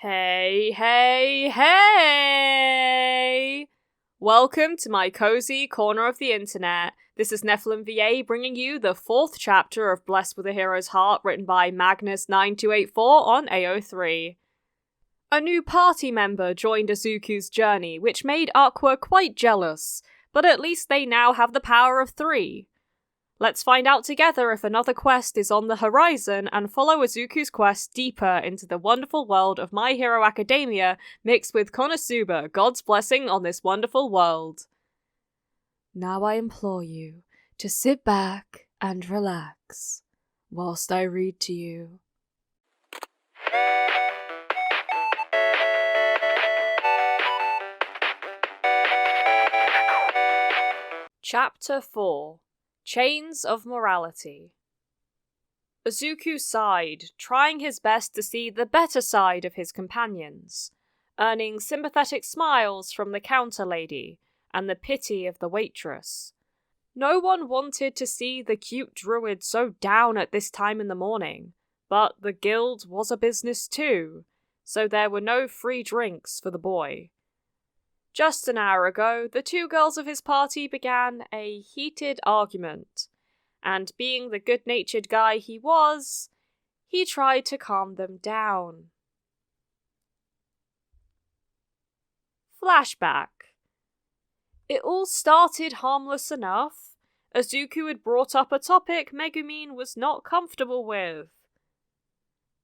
Hey, hey, hey! Welcome to my cozy corner of the internet. This is Nephilim VA bringing you the 4th chapter of Blessed with a Hero's Heart, written by Magnus9284 on AO3. A new party member joined Izuku's journey, which made Aqua quite jealous, but at least they now have the power of 3. Let's find out together if another quest is on the horizon and follow Izuku's quest deeper into the wonderful world of My Hero Academia mixed with Konosuba, God's blessing on this wonderful world. Now I implore you to sit back and relax whilst I read to you. Chapter 4 Chains of Morality. Izuku sighed, trying his best to see the better side of his companions, earning sympathetic smiles from the counter lady and the pity of the waitress. No one wanted to see the cute druid so down at this time in the morning, but the guild was a business too, so there were no free drinks for the boy. Just an hour ago, the two girls of his party began a heated argument, and being the good-natured guy he was, he tried to calm them down. Flashback. It all started harmless enough. Izuku had brought up a topic Megumin was not comfortable with.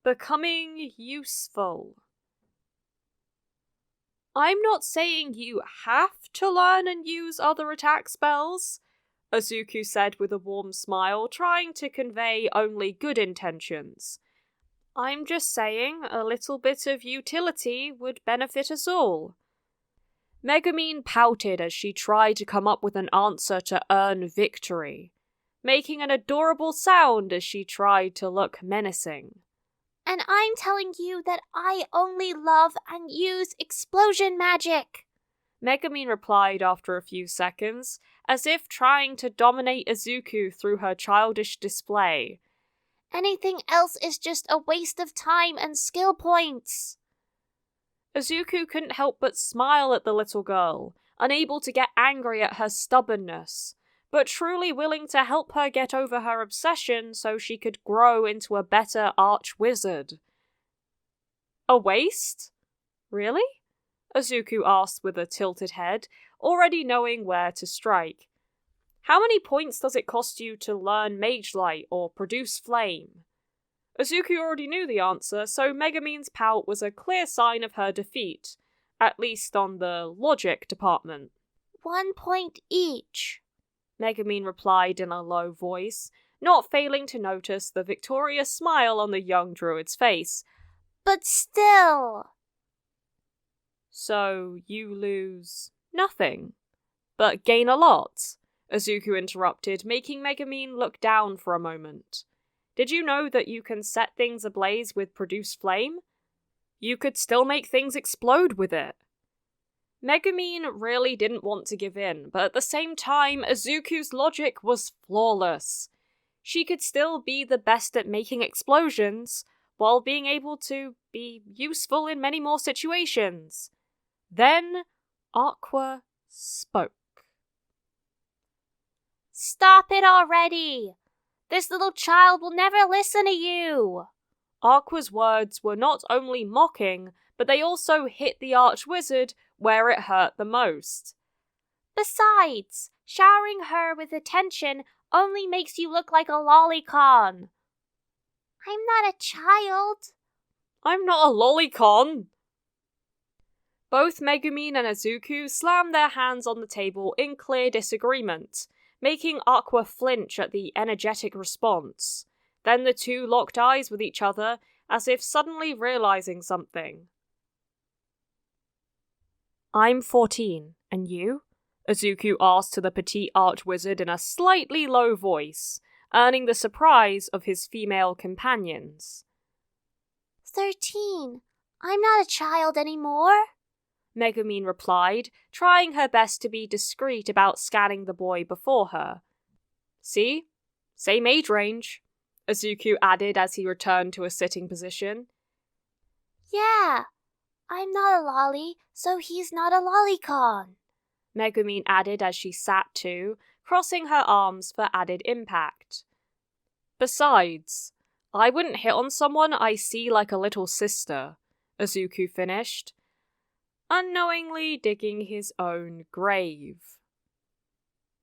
Becoming useful. I'm not saying you have to learn and use other attack spells, Izuku said with a warm smile, trying to convey only good intentions. I'm just saying a little bit of utility would benefit us all. Megumin pouted as she tried to come up with an answer to earn victory, making an adorable sound as she tried to look menacing. And I'm telling you that I only love and use explosion magic, Megumin replied after a few seconds, as if trying to dominate Izuku through her childish display. Anything else is just a waste of time and skill points. Izuku couldn't help but smile at the little girl, unable to get angry at her stubbornness, but truly willing to help her get over her obsession so she could grow into a better arch-wizard. A waste? Really? Izuku asked with a tilted head, already knowing where to strike. How many points does it cost you to learn Mage Light or produce flame? Izuku already knew the answer, so Megumin's pout was a clear sign of her defeat, at least on the logic department. 1 point each, Megumin replied in a low voice, not failing to notice the victorious smile on the young druid's face. But still... So you lose nothing, but gain a lot, Izuku interrupted, making Megumin look down for a moment. Did you know that you can set things ablaze with produce flame? You could still make things explode with it. Megumin really didn't want to give in, but at the same time, Izuku's logic was flawless. She could still be the best at making explosions, while being able to be useful in many more situations. Then, Aqua spoke. Stop it already! This little child will never listen to you! Aqua's words were not only mocking, but they also hit the arch-wizard where it hurt the most. Besides, showering her with attention only makes you look like a lolicon. I'm not a child. I'm not a lolicon. Both Megumin and Izuku slammed their hands on the table in clear disagreement, making Aqua flinch at the energetic response. Then the two locked eyes with each other, as if suddenly realizing something. I'm 14, and you? Izuku asked to the petite arch-wizard in a slightly low voice, earning the surprise of his female companions. 13. I'm not a child anymore, Megumin replied, trying her best to be discreet about scanning the boy before her. See? Same age range, Izuku added as he returned to a sitting position. Yeah, I'm not a lolly, so he's not a lolicon, Megumine added as she sat too, crossing her arms for added impact. Besides, I wouldn't hit on someone I see like a little sister, Izuku finished, unknowingly digging his own grave.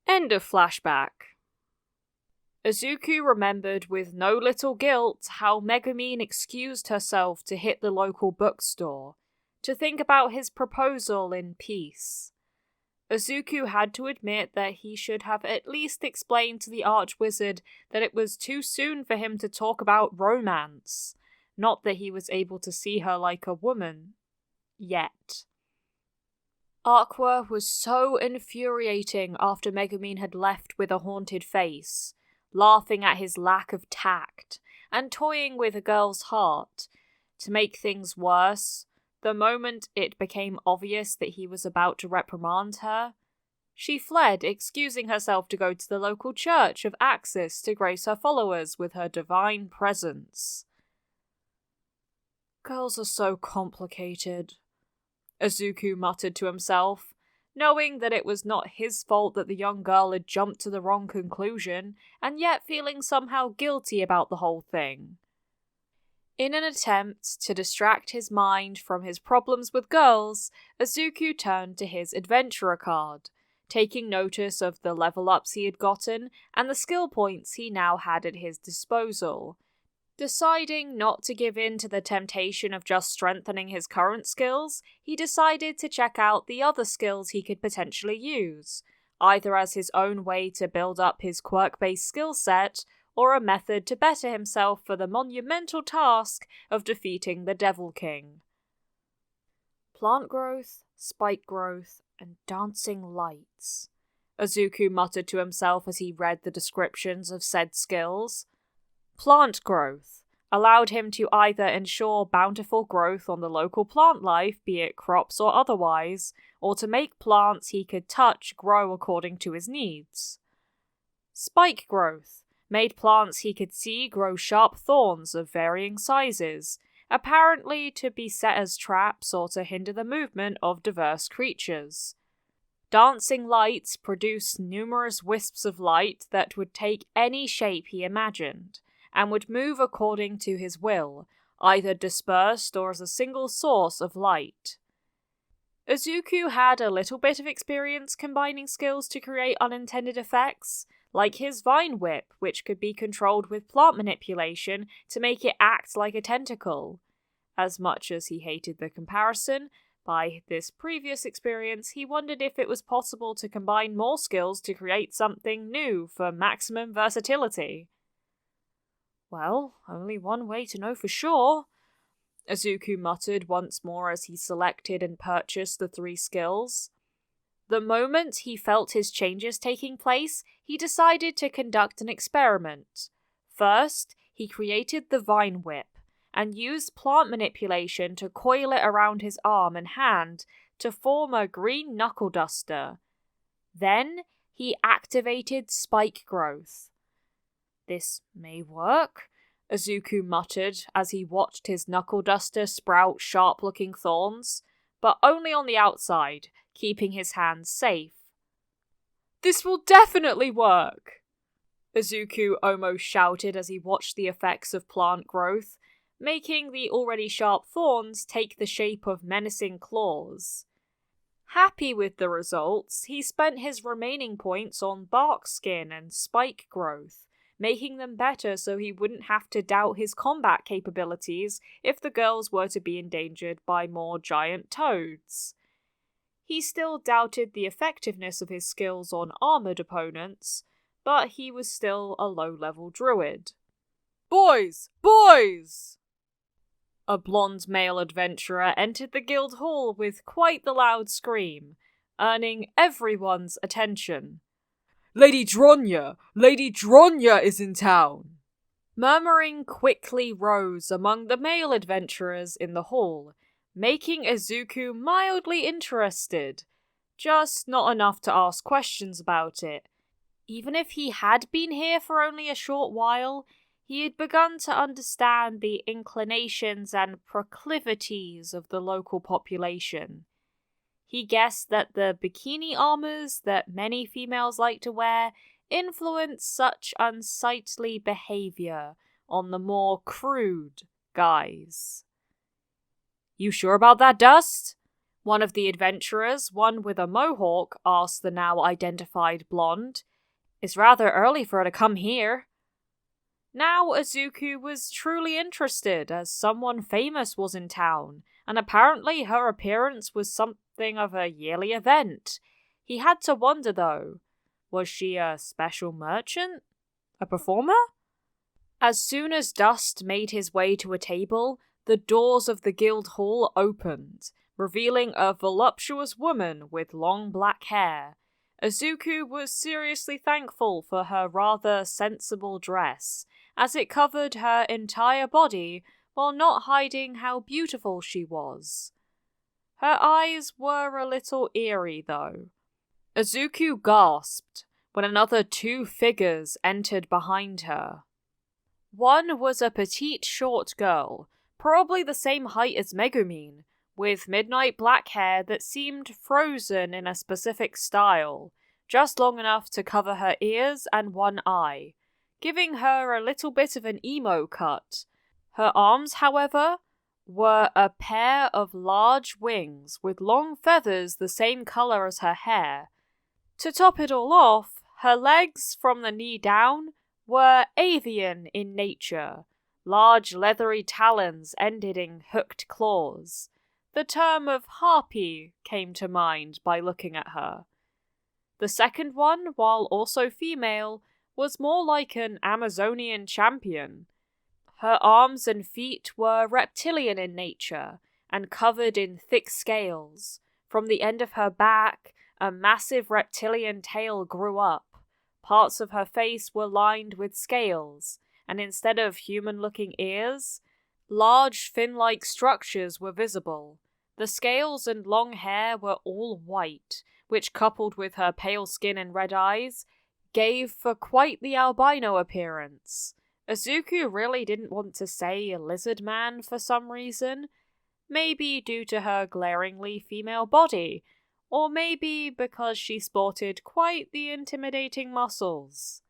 End of flashback. Izuku remembered with no little guilt how Megumine excused herself to hit the local bookstore, to think about his proposal in peace. Izuku had to admit that he should have at least explained to the Archwizard that it was too soon for him to talk about romance, not that he was able to see her like a woman. Yet. Aqua was so infuriating after Megumine had left with a haunted face, laughing at his lack of tact, and toying with a girl's heart. To make things worse, the moment it became obvious that he was about to reprimand her, she fled, excusing herself to go to the local church of Axis to grace her followers with her divine presence. Girls are so complicated, Izuku muttered to himself, knowing that it was not his fault that the young girl had jumped to the wrong conclusion, and yet feeling somehow guilty about the whole thing. In an attempt to distract his mind from his problems with girls, Izuku turned to his adventurer card, taking notice of the level-ups he had gotten and the skill points he now had at his disposal. Deciding not to give in to the temptation of just strengthening his current skills, he decided to check out the other skills he could potentially use, either as his own way to build up his quirk-based skill set, or a method to better himself for the monumental task of defeating the Devil King. Plant growth, spike growth, and dancing lights, Izuku muttered to himself as he read the descriptions of said skills. Plant growth allowed him to either ensure bountiful growth on the local plant life, be it crops or otherwise, or to make plants he could touch grow according to his needs. Spike growth made plants he could see grow sharp thorns of varying sizes, apparently to be set as traps or to hinder the movement of diverse creatures. Dancing lights produced numerous wisps of light that would take any shape he imagined, and would move according to his will, either dispersed or as a single source of light. Izuku had a little bit of experience combining skills to create unintended effects, like his Vine Whip, which could be controlled with plant manipulation to make it act like a tentacle. As much as he hated the comparison, by this previous experience he wondered if it was possible to combine more skills to create something new for maximum versatility. Well, only one way to know for sure, Izuku muttered once more as he selected and purchased the 3 skills. The moment he felt his changes taking place, he decided to conduct an experiment. First, he created the Vine Whip, and used plant manipulation to coil it around his arm and hand to form a green knuckle duster. Then, he activated spike growth. This may work, Izuku muttered as he watched his knuckle duster sprout sharp-looking thorns, but only on the outside, keeping his hands safe. This will definitely work! Izuku almost shouted as he watched the effects of plant growth, making the already sharp thorns take the shape of menacing claws. Happy with the results, he spent his remaining points on bark skin and spike growth, making them better so he wouldn't have to doubt his combat capabilities if the girls were to be endangered by more giant toads. He still doubted the effectiveness of his skills on armoured opponents, but he was still a low-level druid. Boys! Boys! A blonde male adventurer entered the guild hall with quite the loud scream, earning everyone's attention. Lady Dronya! Lady Dronya is in town! Murmuring quickly rose among the male adventurers in the hall, making Izuku mildly interested, just not enough to ask questions about it. Even if he had been here for only a short while, He had begun to understand the inclinations and proclivities of the local population. He guessed that the bikini armors that many females like to wear influence such unsightly behavior on the more crude guys. "You sure about that, Dust?" One of the adventurers, one with a mohawk, asked the now identified blonde. "It's rather early for her to come here." Now Izuku was truly interested, as someone famous was in town, and apparently her appearance was something of a yearly event. He had to wonder, though, was she a special merchant? A performer? As soon as Dust made his way to a table, the doors of the guild hall opened, revealing a voluptuous woman with long black hair. Izuku was seriously thankful for her rather sensible dress, as it covered her entire body while not hiding how beautiful she was. Her eyes were a little eerie, though. Izuku gasped when another two figures entered behind her. One was a petite short girl, probably the same height as Megumin, with midnight black hair that seemed frozen in a specific style, just long enough to cover her ears and one eye, giving her a little bit of an emo cut. Her arms, however, were a pair of large wings with long feathers the same color as her hair. To top it all off, her legs from the knee down were avian in nature. Large leathery talons ended in hooked claws. The term of harpy came to mind by looking at her. The second one, while also female, was more like an Amazonian champion. Her arms and feet were reptilian in nature and covered in thick scales. From the end of her back, a massive reptilian tail grew up. Parts of her face were lined with scales, and instead of human-looking ears, large fin-like structures were visible. The scales and long hair were all white, which, coupled with her pale skin and red eyes, gave for quite the albino appearance. Izuku really didn't want to say lizard man for some reason. Maybe due to her glaringly female body, or maybe because she sported quite the intimidating muscles.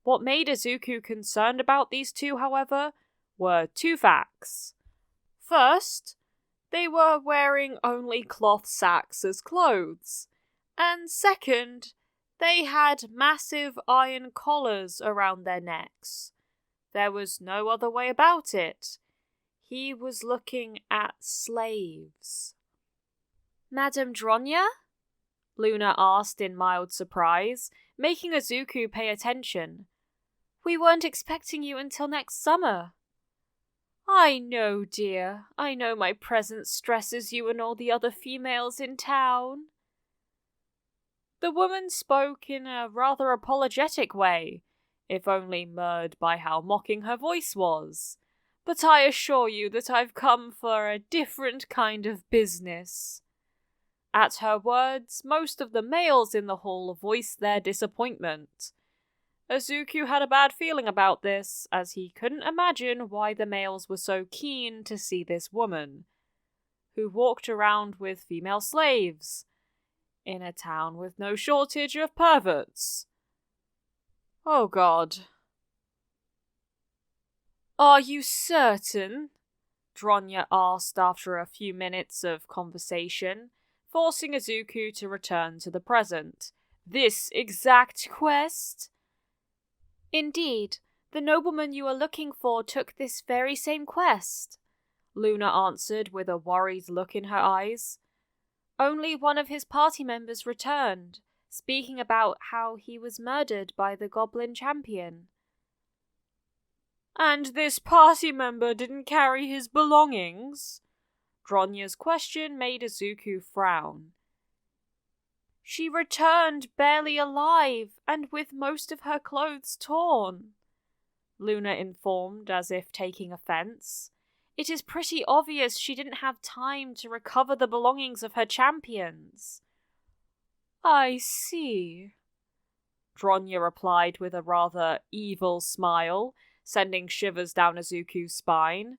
What made Izuku concerned about these two, however, were two facts. First, they were wearing only cloth sacks as clothes, and second, they had massive iron collars around their necks. There was no other way about it. He was looking at slaves. "Madame Dronya?" Luna asked in mild surprise, making Izuku pay attention. "We weren't expecting you until next summer." "I know, dear. I know my presence stresses you and all the other females in town." The woman spoke in a rather apologetic way, if only marred by how mocking her voice was. "But I assure you that I've come for a different kind of business." At her words, most of the males in the hall voiced their disappointment. Izuku had a bad feeling about this, as he couldn't imagine why the males were so keen to see this woman, who walked around with female slaves, in a town with no shortage of perverts. Oh God. "Are you certain?" Dronya asked after a few minutes of conversation, forcing Izuku to return to the present. "This exact quest?" "Indeed, the nobleman you are looking for took this very same quest," Luna answered with a worried look in her eyes. "Only one of his party members returned, speaking about how he was murdered by the goblin champion." "And this party member didn't carry his belongings?" Dronya's question made Izuku frown. "She returned barely alive and with most of her clothes torn," Luna informed, as if taking offense. "It is pretty obvious she didn't have time to recover the belongings of her champions." "I see," Dronya replied with a rather evil smile, sending shivers down Izuku's spine.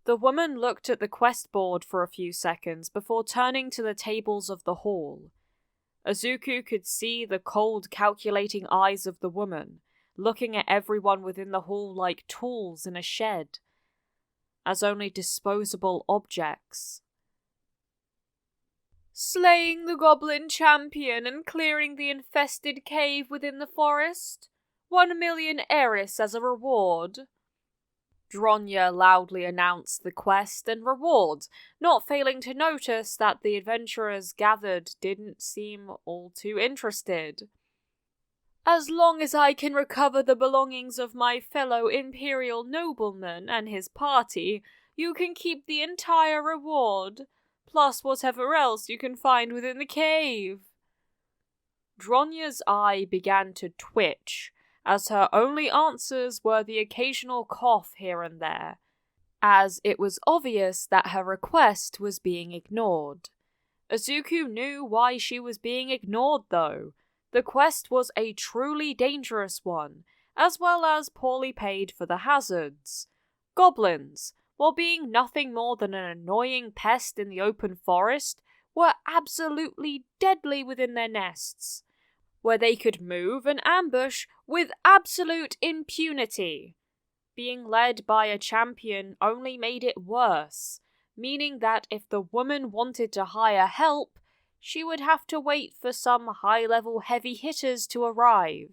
The woman looked at the quest board for a few seconds before turning to the tables of the hall. Izuku could see the cold, calculating eyes of the woman, looking at everyone within the hall like tools in a shed, as only disposable objects. Slaying the goblin champion and clearing the infested cave within the forest. 1 million eris as a reward. Dronya loudly announced the quest and reward, not failing to notice that the adventurers gathered didn't seem all too interested. As long as I can recover the belongings of my fellow imperial nobleman and his party, you can keep the entire reward, plus whatever else you can find within the cave. Dronya's eye began to twitch, as her only answers were the occasional cough here and there, as it was obvious that her request was being ignored. Izuku knew why she was being ignored, though. The quest was a truly dangerous one, as well as poorly paid for the hazards. Goblins, while being nothing more than an annoying pest in the open forest, were absolutely deadly within their nests, where they could move and ambush with absolute impunity. Being led by a champion only made it worse, meaning that if the woman wanted to hire help, she would have to wait for some high-level heavy hitters to arrive.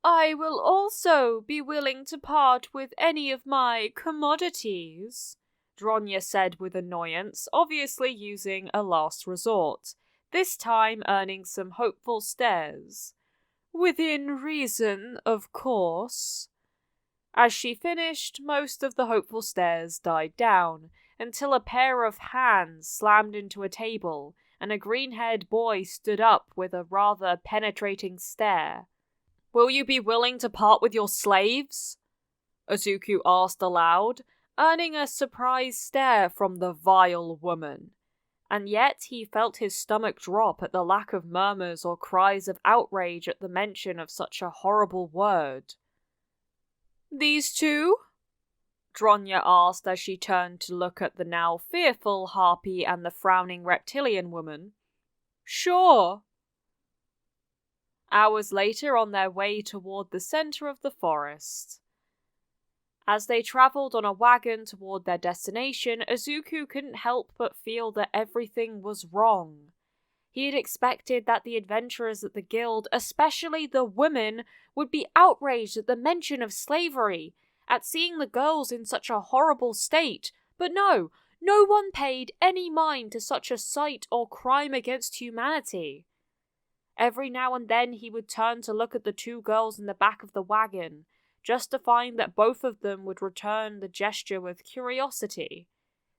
I will also be willing to part with any of my commodities, Dronya said with annoyance, obviously using a last resort, this time earning some hopeful stares. Within reason, of course. As she finished, most of the hopeful stares died down, until a pair of hands slammed into a table, and a green-haired boy stood up with a rather penetrating stare. Will you be willing to part with your slaves? Izuku asked aloud, earning a surprised stare from the vile woman. And yet he felt his stomach drop at the lack of murmurs or cries of outrage at the mention of such a horrible word. These two? Dronya asked as she turned to look at the now fearful harpy and the frowning reptilian woman. Sure. Hours later, on their way toward the center of the forest. As they travelled on a wagon toward their destination, Izuku couldn't help but feel that everything was wrong. He had expected that the adventurers at the guild, especially the women, would be outraged at the mention of slavery, at seeing the girls in such a horrible state, but no one paid any mind to such a sight or crime against humanity. Every now and then he would turn to look at the two girls in the back of the wagon, just to find that both of them would return the gesture with curiosity.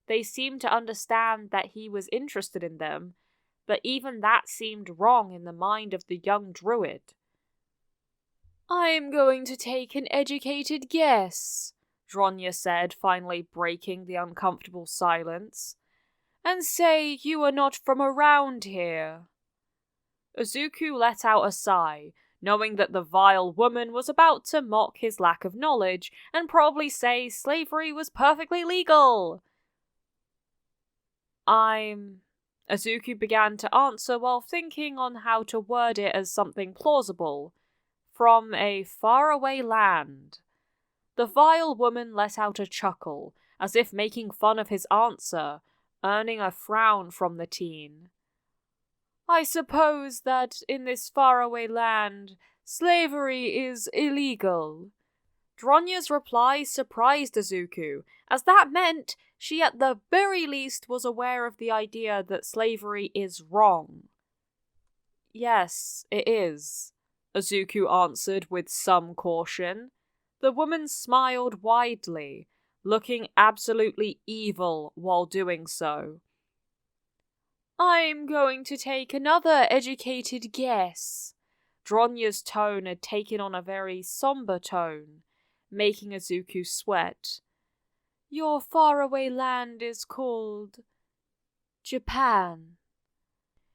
They seemed to understand that he was interested in them, but even that seemed wrong in the mind of the young druid. I am going to take an educated guess, Dronya said, finally breaking the uncomfortable silence, and say you are not from around here. Izuku let out a sigh, knowing that the vile woman was about to mock his lack of knowledge and probably say slavery was perfectly legal. Izuku began to answer while thinking on how to word it as something plausible. From a faraway land. The vile woman let out a chuckle, as if making fun of his answer, earning a frown from the teen. I suppose that in this faraway land, slavery is illegal. Dronya's reply surprised Izuku, as that meant she at the very least was aware of the idea that slavery is wrong. Yes, it is, Izuku answered with some caution. The woman smiled widely, looking absolutely evil while doing so. I'm going to take another educated guess. Dronya's tone had taken on a very somber tone, making Izuku sweat. Your faraway land is called Japan.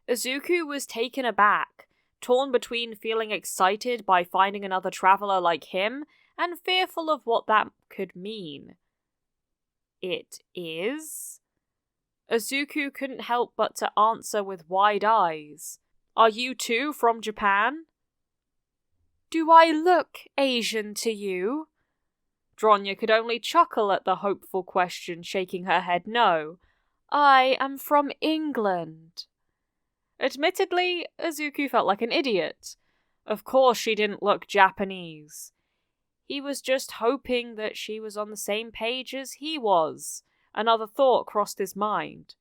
Izuku was taken aback, torn between feeling excited by finding another traveller like him and fearful of what that could mean. It is? Izuku couldn't help but to answer with wide eyes. Are you too from Japan? Do I look Asian to you? Dronya could only chuckle at the hopeful question, shaking her head no. I am from England. Admittedly, Izuku felt like an idiot. Of course she didn't look Japanese. He was just hoping that she was on the same page as he was. Another thought crossed his mind.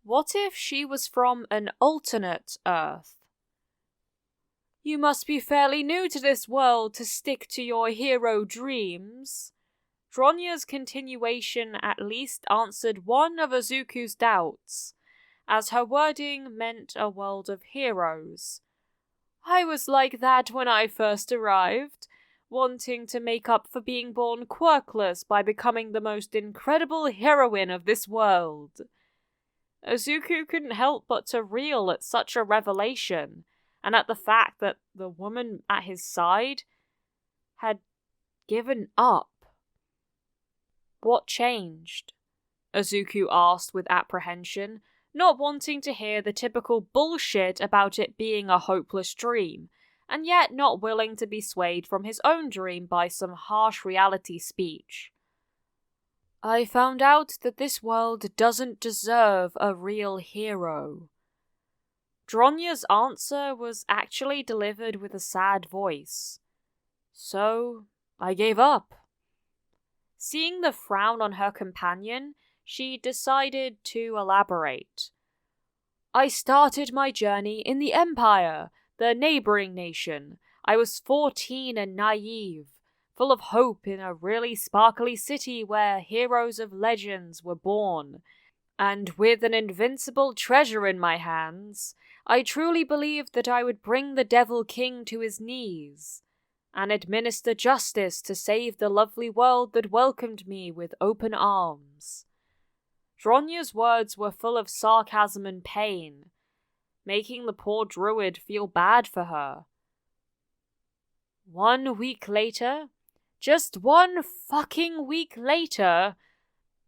What if she was from an alternate Earth? You must be fairly new to this world to stick to your hero dreams. Dronya's continuation at least answered one of Izuku's doubts, as her wording meant a world of heroes. I was like that when I first arrived, wanting to make up for being born quirkless by becoming the most incredible heroine of this world. Izuku couldn't help but to reel at such a revelation, and at the fact that the woman at his side had given up. What changed? Izuku asked with apprehension, not wanting to hear the typical bullshit about it being a hopeless dream, and yet not willing to be swayed from his own dream by some harsh reality speech. I found out that this world doesn't deserve a real hero. Dronya's answer was actually delivered with a sad voice. So, I gave up. Seeing the frown on her companion, she decided to elaborate. I started my journey in the Empire, the neighboring nation. I was 14 and naive, full of hope in a really sparkly city where heroes of legends were born. And with an invincible treasure in my hands, I truly believed that I would bring the Devil King to his knees, and administer justice to save the lovely world that welcomed me with open arms. Dronya's words were full of sarcasm and pain, making the poor druid feel bad for her. 1 week later, just 1 fucking week later,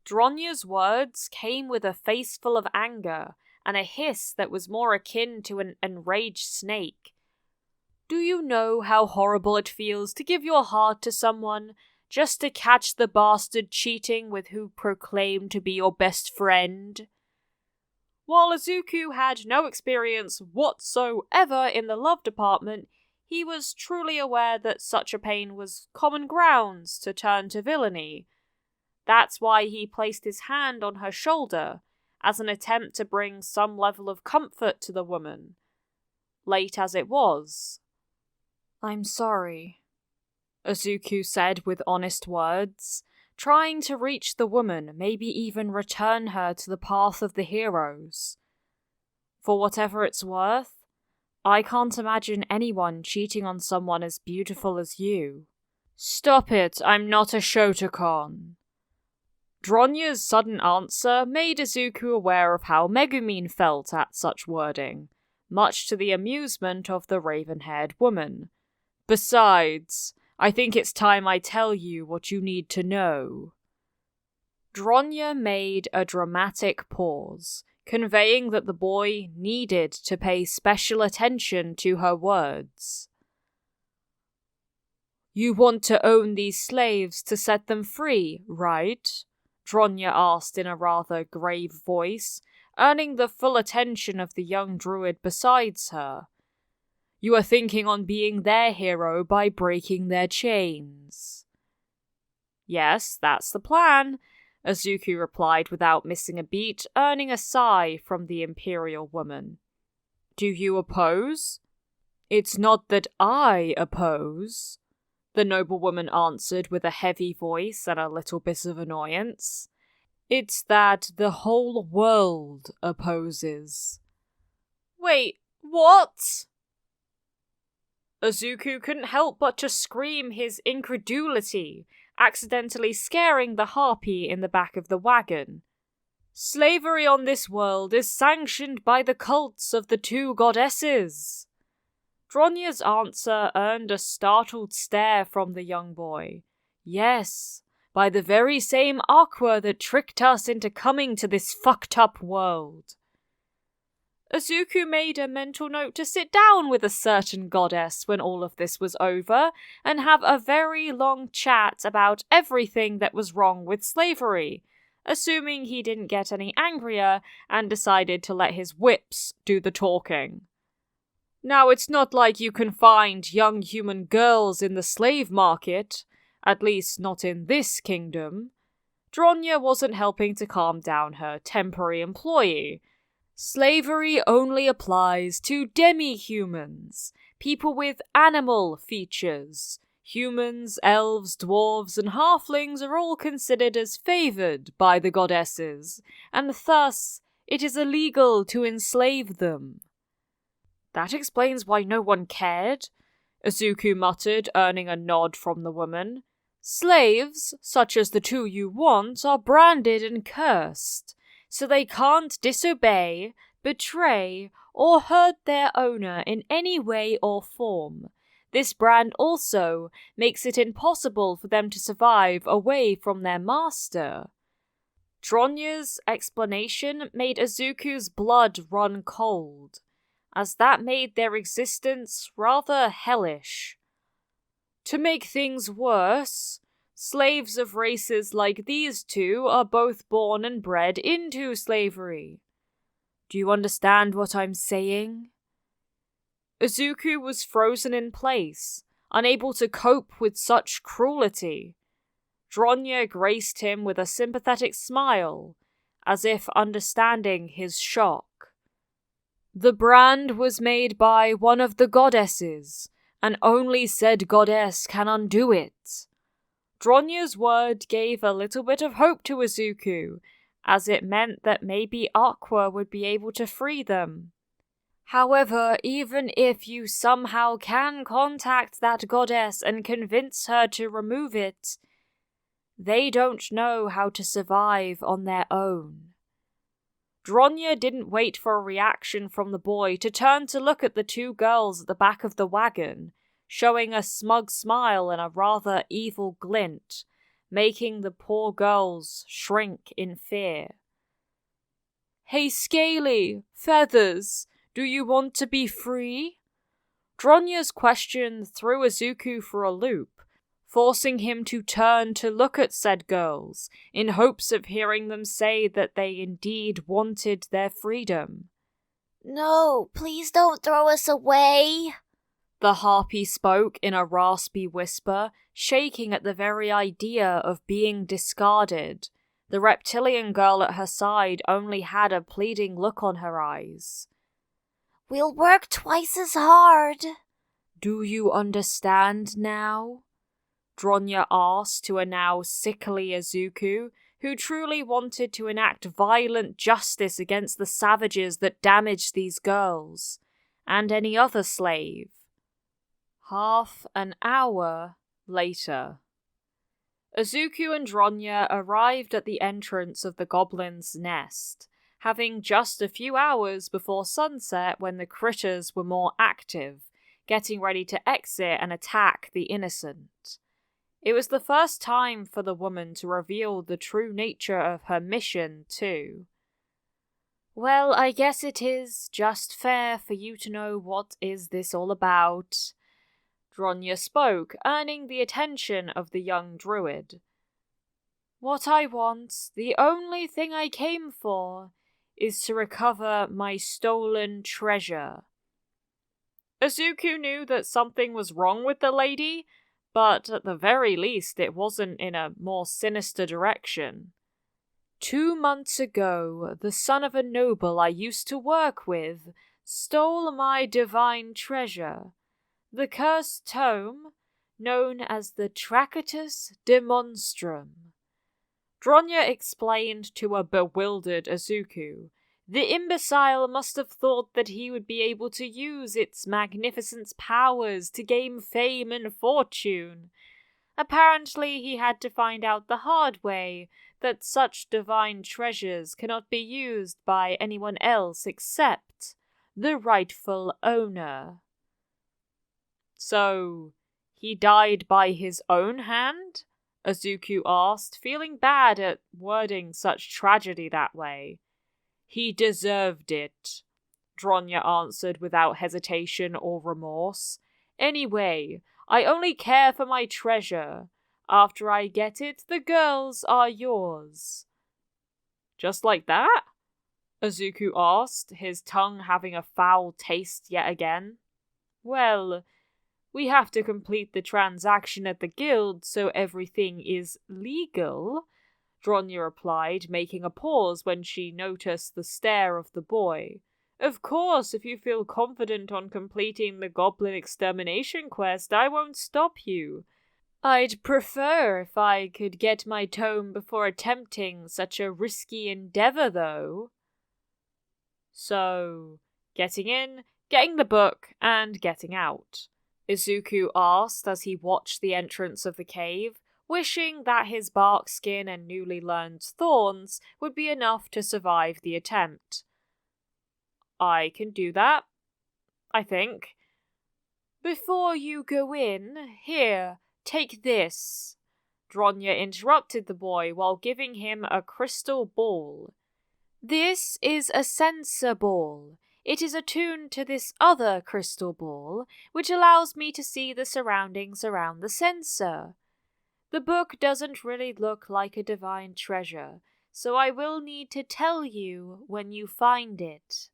Dronya's words came with a face full of anger and a hiss that was more akin to an enraged snake. Do you know how horrible it feels to give your heart to someone just to catch the bastard cheating with who proclaimed to be your best friend? While Izuku had no experience whatsoever in the love department, he was truly aware that such a pain was common grounds to turn to villainy. That's why he placed his hand on her shoulder, as an attempt to bring some level of comfort to the woman. Late as it was. I'm sorry, Izuku said with honest words, trying to reach the woman, maybe even return her to the path of the heroes. For whatever it's worth, I can't imagine anyone cheating on someone as beautiful as you. Stop it, I'm not a Shotokan. Dronya's sudden answer made Izuku aware of how Megumin felt at such wording, much to the amusement of the raven-haired woman. Besides, I think it's time I tell you what you need to know. Dronya made a dramatic pause, conveying that the boy needed to pay special attention to her words. You want to own these slaves to set them free, right? Dronya asked in a rather grave voice, earning the full attention of the young druid besides her. You are thinking on being their hero by breaking their chains. Yes, that's the plan, Izuku replied without missing a beat, earning a sigh from the imperial woman. Do you oppose? It's not that I oppose, the noblewoman answered with a heavy voice and a little bit of annoyance. It's that the whole world opposes. Wait, what? Izuku couldn't help but to scream his incredulity, accidentally scaring the harpy in the back of the wagon. Slavery on this world is sanctioned by the cults of the 2 goddesses. Dronya's answer earned a startled stare from the young boy. Yes, by the very same Aqua that tricked us into coming to this fucked up world. Izuku made a mental note to sit down with a certain goddess when all of this was over and have a very long chat about everything that was wrong with slavery, assuming he didn't get any angrier and decided to let his whips do the talking. Now, it's not like you can find young human girls in the slave market, at least not in this kingdom. Dronya wasn't helping to calm down her temporary employee. Slavery only applies to demi-humans, people with animal features. Humans, elves, dwarves, and halflings are all considered as favored by the goddesses, and thus it is illegal to enslave them. That explains why no one cared, Izuku muttered, earning a nod from the woman. Slaves, such as the two you want, are branded and cursed, so they can't disobey, betray, or hurt their owner in any way or form. This brand also makes it impossible for them to survive away from their master. Dronya's explanation made Izuku's blood run cold, as that made their existence rather hellish. To make things worse, slaves of races like these two are both born and bred into slavery. Do you understand what I'm saying? Izuku was frozen in place, unable to cope with such cruelty. Dronya graced him with a sympathetic smile, as if understanding his shock. The brand was made by one of the goddesses, and only said goddess can undo it. Dronya's word gave a little bit of hope to Izuku, as it meant that maybe Aqua would be able to free them. However, even if you somehow can contact that goddess and convince her to remove it, they don't know how to survive on their own. Dronya didn't wait for a reaction from the boy to turn to look at the two girls at the back of the wagon, showing a smug smile and a rather evil glint, making the poor girls shrink in fear. Hey Scaly, Feathers, do you want to be free? Dronya's question threw Izuku for a loop, forcing him to turn to look at said girls, in hopes of hearing them say that they indeed wanted their freedom. No, please don't throw us away. The harpy spoke in a raspy whisper, shaking at the very idea of being discarded. The reptilian girl at her side only had a pleading look on her eyes. We'll work twice as hard. Do you understand now? Dronya asked to a now sickly Izuku, who truly wanted to enact violent justice against the savages that damaged these girls, and any other slave. Half an hour later. Izuku and Dronya arrived at the entrance of the goblin's nest, having just a few hours before sunset when the critters were more active, getting ready to exit and attack the innocent. It was the first time for the woman to reveal the true nature of her mission, too. Well, I guess it is just fair for you to know what is this all about. Dronya spoke, earning the attention of the young druid. What I want, the only thing I came for, is to recover my stolen treasure. Izuku knew that something was wrong with the lady, but at the very least it wasn't in a more sinister direction. 2 months ago, the son of a noble I used to work with stole my divine treasure, the cursed tome known as the Tracatus Demonstrum. Dronya explained to a bewildered Izuku. The imbecile must have thought that he would be able to use its magnificent powers to gain fame and fortune. Apparently he had to find out the hard way that such divine treasures cannot be used by anyone else except the rightful owner. So, he died by his own hand? Izuku asked, feeling bad at wording such tragedy that way. He deserved it, Dronya answered without hesitation or remorse. Anyway, I only care for my treasure. After I get it, the girls are yours. Just like that? Izuku asked, his tongue having a foul taste yet again. Well, we have to complete the transaction at the guild so everything is legal, Dronya replied, making a pause when she noticed the stare of the boy. Of course, if you feel confident on completing the goblin extermination quest, I won't stop you. I'd prefer if I could get my tome before attempting such a risky endeavor, though. So, getting in, getting the book, and getting out, Izuku asked as he watched the entrance of the cave, wishing that his bark skin and newly learned thorns would be enough to survive the attempt. I can do that, I think. Before you go in, here, take this. Dronya interrupted the boy while giving him a crystal ball. This is a sensor ball. It is attuned to this other crystal ball, which allows me to see the surroundings around the sensor. The book doesn't really look like a divine treasure, so I will need to tell you when you find it.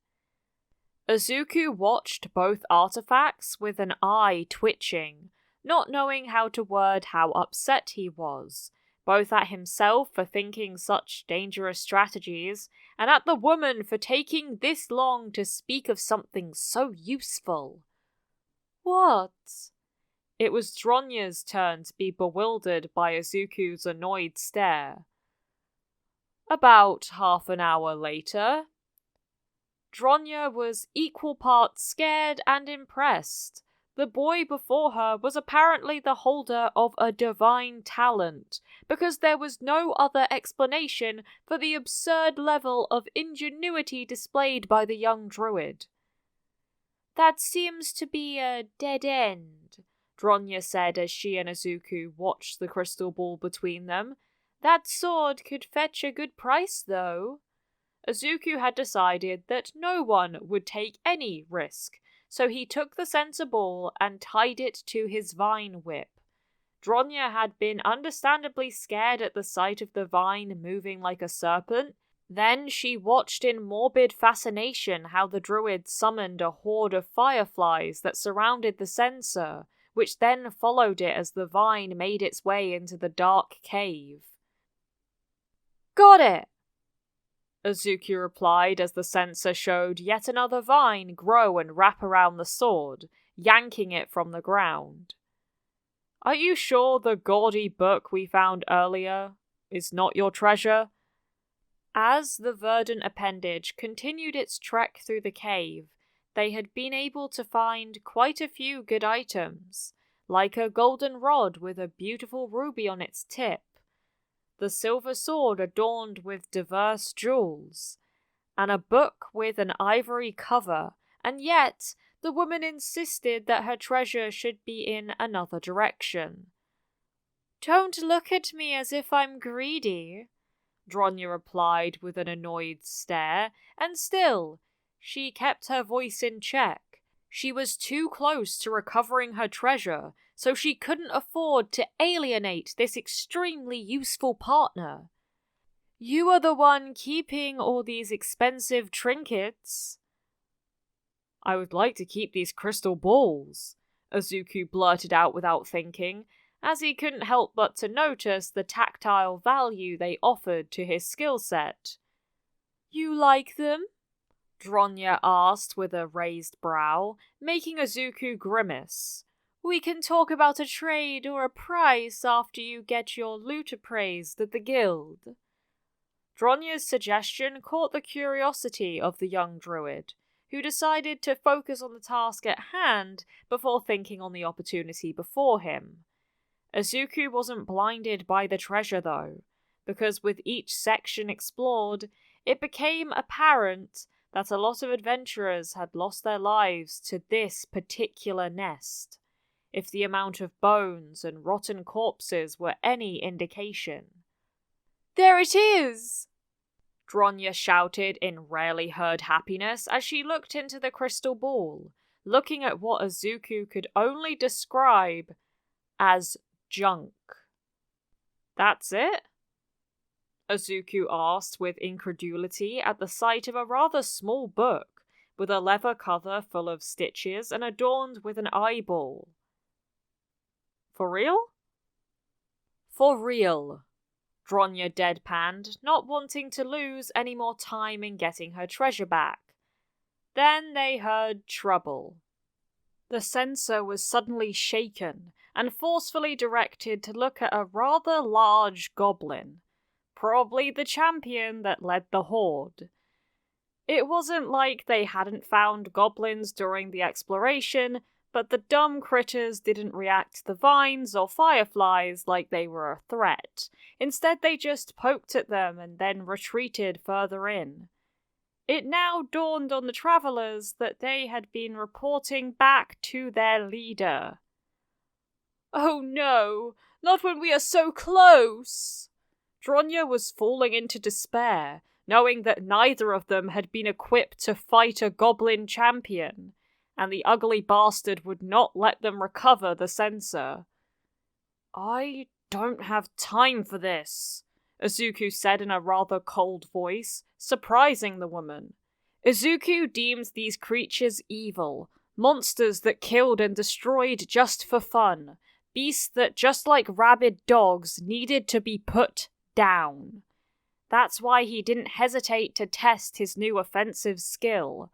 Izuku watched both artifacts with an eye twitching, not knowing how to word how upset he was, both at himself for thinking such dangerous strategies, and at the woman for taking this long to speak of something so useful. What? It was Dronya's turn to be bewildered by Izuku's annoyed stare. About half an hour later, Dronya was equal parts scared and impressed. The boy before her was apparently the holder of a divine talent, because there was no other explanation for the absurd level of ingenuity displayed by the young druid. That seems to be a dead end, Dronya said as she and Izuku watched the crystal ball between them. That sword could fetch a good price, though. Izuku had decided that no one would take any risk, so he took the sensor ball and tied it to his vine whip. Dronya had been understandably scared at the sight of the vine moving like a serpent. Then she watched in morbid fascination how the druid summoned a horde of fireflies that surrounded the sensor, which then followed it as the vine made its way into the dark cave. Got it! Izuku replied as the sensor showed yet another vine grow and wrap around the sword, yanking it from the ground. Are you sure the gaudy book we found earlier is not your treasure? As the verdant appendage continued its trek through the cave, they had been able to find quite a few good items, like a golden rod with a beautiful ruby on its tip, the silver sword adorned with diverse jewels, and a book with an ivory cover, and yet the woman insisted that her treasure should be in another direction. Don't look at me as if I'm greedy, Dronya replied with an annoyed stare, and still, she kept her voice in check. She was too close to recovering her treasure, so she couldn't afford to alienate this extremely useful partner. You are the one keeping all these expensive trinkets. I would like to keep these crystal balls, Izuku blurted out without thinking, as he couldn't help but to notice the tactile value they offered to his skill set. You like them? Dronya asked with a raised brow, making Izuku grimace. We can talk about a trade or a price after you get your loot appraised at the guild. Dronya's suggestion caught the curiosity of the young druid, who decided to focus on the task at hand before thinking on the opportunity before him. Izuku wasn't blinded by the treasure, though, because with each section explored, it became apparent that a lot of adventurers had lost their lives to this particular nest. if the amount of bones and rotten corpses were any indication. "There it is!" Dronya shouted in rarely heard happiness as she looked into the crystal ball, looking at what Izuku could only describe as junk. "That's it?" Izuku asked with incredulity at the sight of a rather small book with a leather cover full of stitches and adorned with an eyeball. "For real?" "For real," Dronya deadpanned, not wanting to lose any more time in getting her treasure back. Then they heard trouble. The censor was suddenly shaken and forcefully directed to look at a rather large goblin, probably the champion that led the horde. It wasn't like they hadn't found goblins during the exploration, but the dumb critters didn't react to the vines or fireflies like they were a threat. Instead, they just poked at them and then retreated further in. It now dawned on the travelers that they had been reporting back to their leader. "Oh no, not when we are so close!" Dronya was falling into despair, knowing that neither of them had been equipped to fight a goblin champion, and the ugly bastard would not let them recover the censor. "I don't have time for this," Izuku said in a rather cold voice, surprising the woman. Izuku deemed these creatures evil, monsters that killed and destroyed just for fun, beasts that, just like rabid dogs, needed to be put down. That's why he didn't hesitate to test his new offensive skill.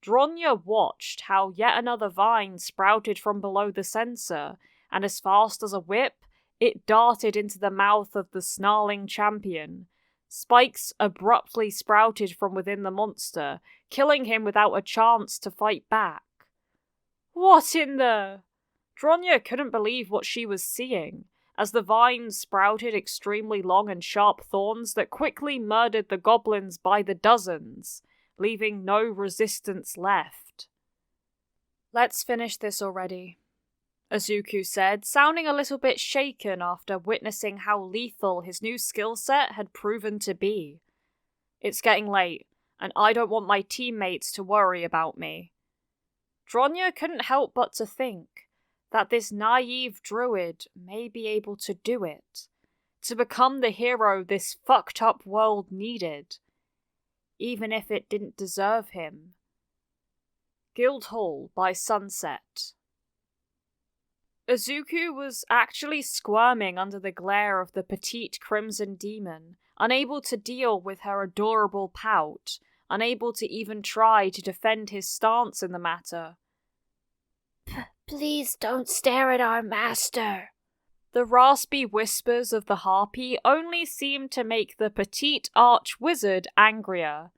Dronya watched how yet another vine sprouted from below the censor, and as fast as a whip, it darted into the mouth of the snarling champion. Spikes abruptly sprouted from within the monster, killing him without a chance to fight back. "What in the—" Dronya couldn't believe what she was seeing, as the vines sprouted extremely long and sharp thorns that quickly murdered the goblins by the dozens, leaving no resistance left. "Let's finish this already," Izuku said, sounding a little bit shaken after witnessing how lethal his new skill set had proven to be. "It's getting late, and I don't want my teammates to worry about me." Dronya couldn't help but to think that this naive druid may be able to do it, to become the hero this fucked up world needed, even if it didn't deserve him. Guildhall by sunset. Izuku was actually squirming under the glare of the petite crimson demon, unable to deal with her adorable pout, unable to even try to defend his stance in the matter. Please don't stare at our master." The raspy whispers of the harpy only seemed to make the petite arch-wizard angrier.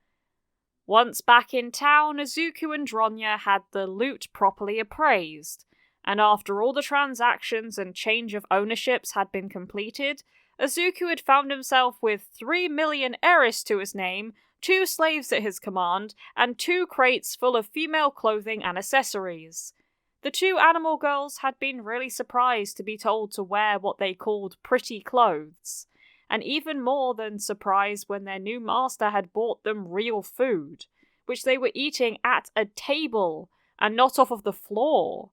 Once back in town, Izuku and Dronya had the loot properly appraised, and after all the transactions and change of ownerships had been completed, Izuku had found himself with 3 million eris to his name, 2 slaves at his command, and 2 crates full of female clothing and accessories. The 2 animal girls had been really surprised to be told to wear what they called pretty clothes, and even more than surprised when their new master had bought them real food, which they were eating at a table and not off of the floor.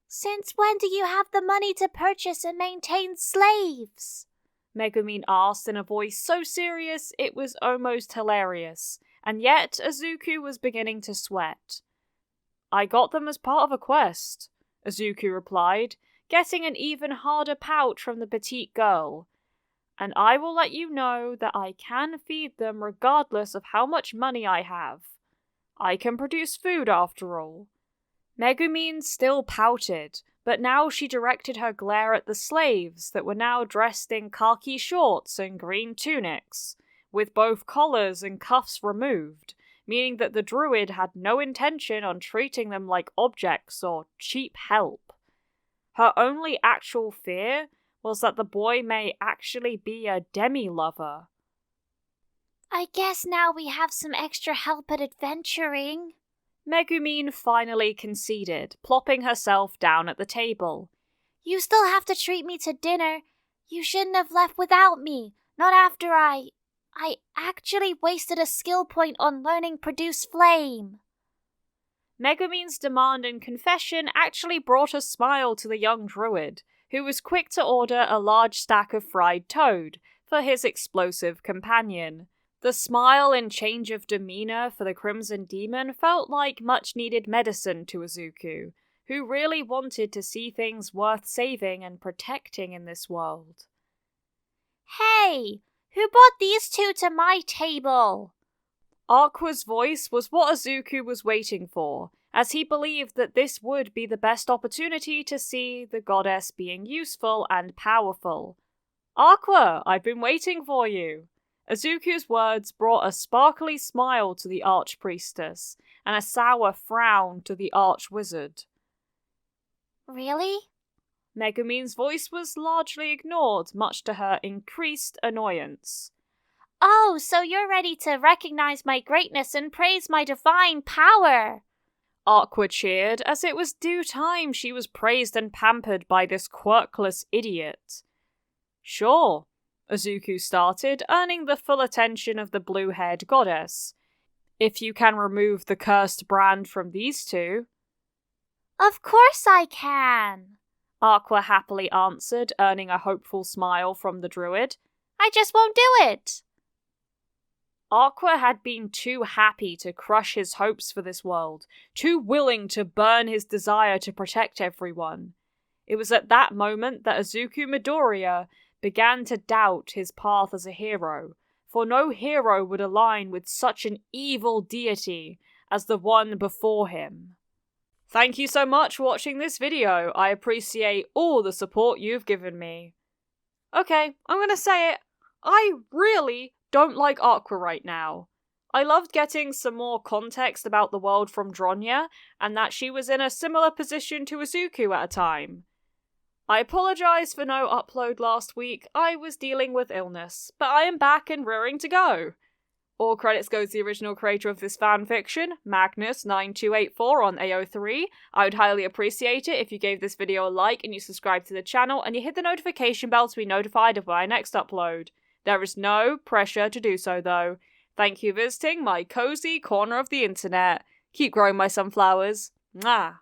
"Since when do you have the money to purchase and maintain slaves?" Megumin asked in a voice so serious it was almost hilarious, and yet Izuku was beginning to sweat. "I got them as part of a quest," Izuku replied, getting an even harder pout from the petite girl. "And I will let you know that I can feed them regardless of how much money I have. I can produce food after all." Megumin still pouted, but now she directed her glare at the slaves that were now dressed in khaki shorts and green tunics, with both collars and cuffs removed, meaning that the druid had no intention on treating them like objects or cheap help. Her only actual fear was that the boy may actually be a demi-lover. "I guess now we have some extra help at adventuring." Megumin finally conceded, plopping herself down at the table. You still have to treat me to dinner. You shouldn't have left without me, not after I actually wasted a skill point on learning Produce Flame. Megumin's demand and confession actually brought a smile to the young druid, who was quick to order a large stack of fried toad for his explosive companion. The smile and change of demeanor for the Crimson Demon felt like much-needed medicine to Izuku, who really wanted to see things worth saving and protecting in this world. Hey! Who brought these two to my table? Aqua's voice was what Izuku was waiting for, as he believed that this would be the best opportunity to see the goddess being useful and powerful. Aqua, I've been waiting for you. Izuku's words brought a sparkly smile to the archpriestess, and a sour frown to the archwizard. Really? Megumin's voice was largely ignored, much to her increased annoyance. Oh, so you're ready to recognize my greatness and praise my divine power! Aqua cheered, as it was due time she was praised and pampered by this quirkless idiot. Sure, Izuku started, earning the full attention of the blue-haired goddess. If you can remove the cursed brand from these two. Of course I can! Aqua happily answered, earning a hopeful smile from the druid. I just won't do it! Aqua had been too happy to crush his hopes for this world, too willing to burn his desire to protect everyone. It was at that moment that Izuku Midoriya began to doubt his path as a hero, for no hero would align with such an evil deity as the one before him. Thank you so much for watching this video. I appreciate all the support you've given me. Okay, I'm gonna say it. I really don't like Aqua right now. I loved getting some more context about the world from Dronya, and that she was in a similar position to Izuku at a time. I apologise for no upload last week. I was dealing with illness, but I am back and rearing to go. All credits go to the original creator of this fanfiction, Magnus9284 on AO3. I would highly appreciate it if you gave this video a like and you subscribe to the channel and you hit the notification bell to be notified of when I next upload. There is no pressure to do so though. Thank you for visiting my cozy corner of the internet. Keep growing my sunflowers. Mwah.